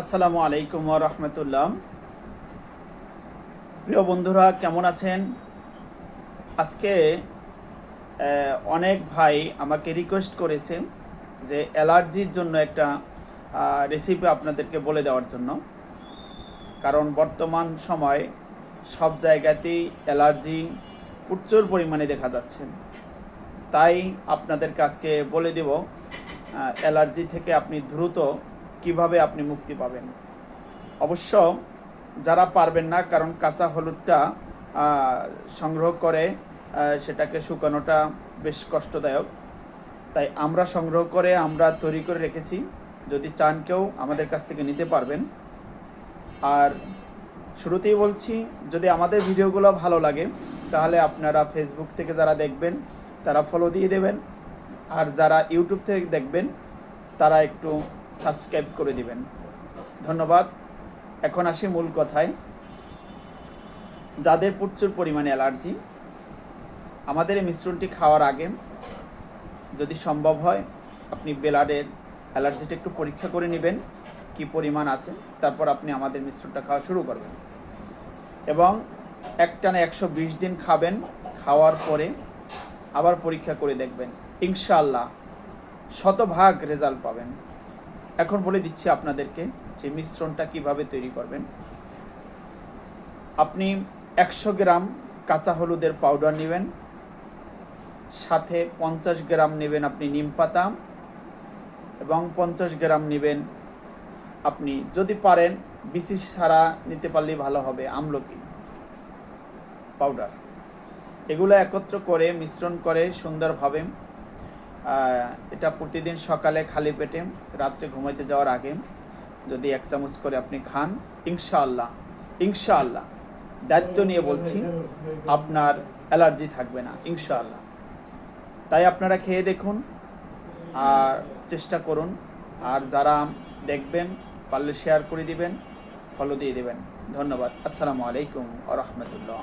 আসসালামু আলাইকুম ওয়া রাহমাতুল্লাহ। প্রিয় বন্ধুরা, কেমন আছেন? আজকে অনেক ভাই আমাকে রিকোয়েস্ট করেছেন যে অ্যালার্জির জন্য একটা রেসিপি আপনাদেরকে বলে দেওয়ার জন্য। কারণ বর্তমান সময় সব জায়গাতেই অ্যালার্জি প্রচুর পরিমাণে দেখা যাচ্ছে। তাই আপনাদেরকে আজকে বলে দেব অ্যালার্জি থেকে আপনি দ্রুত কিভাবে আপনি মুক্তি পাবেন। অবশ্য যারা পারবেন না, কারণ কাঁচা হলুদটা সংগ্রহ করে সেটাকে শুকানোটা বেশ কষ্টদায়ক, তাই আমরা সংগ্রহ করে আমরা তৈরি করে রেখেছি। যদি চান কেউ আমাদের কাছ থেকে নিতে পারবেন। আর শুরুতেই বলছি, যদি আমাদের ভিডিওগুলো ভালো লাগে তাহলে আপনারা ফেসবুক থেকে যারা দেখবেন তারা ফলো দিয়ে দেবেন, আর যারা ইউটিউব থেকে দেখবেন তারা একটু সাবস্ক্রাইব করে দিবেন। ধন্যবাদ। এখন আসি মূল কথায়। যাদের প্রচুর পরিমাণে অ্যালার্জি, আমাদের এই মিশ্রণটি খাওয়ার আগে যদি সম্ভব হয় আপনি ব্লাডের অ্যালার্জিটা একটু পরীক্ষা করে নেবেন কি পরিমাণ আছে, তারপর আপনি আমাদের মিশ্রণটা খাওয়া শুরু করবেন এবং একটানা 120 দিন খাবেন। খাওয়ার পরে আবার পরীক্ষা করে দেখবেন, ইনশাআল্লাহ শতভাগ রেজাল্ট পাবেন। এখন বলে দিচ্ছি আপনাদেরকে যে মিশ্রণটা কিভাবে তৈরি করবেন। আপনি 100 গ্রাম কাঁচা হলুদের পাউডার নেবেন, সাথে 50 গ্রাম নেবেন আপনি নিম পাতা, এবং 50 গ্রাম নেবেন আপনি, যদি পারেন বিচি ছাড়া নিতে পারলেই ভালো হবে, আমলকি পাউডার। এগুলো একত্র করে মিশ্রণ করে সুন্দরভাবে এটা প্রতিদিন সকালে খালি পেটে রাত্রে ঘুমাইতে যাওয়ার আগে যদি 1 চামচ করে আপনি খান, ইনশাআল্লাহ ইনশাআল্লাহ দায়িত্ব নিয়ে বলছি আপনার অ্যালার্জি থাকবে না, ইনশাআল্লাহ। তাই আপনারা খেয়ে দেখুন আর চেষ্টা করুন। আর যারা দেখবেন পারলে শেয়ার করে দিবেন, ফলো দিয়ে দেবেন। ধন্যবাদ। আসসালামু আলাইকুম ওয়া রাহমাতুল্লাহ।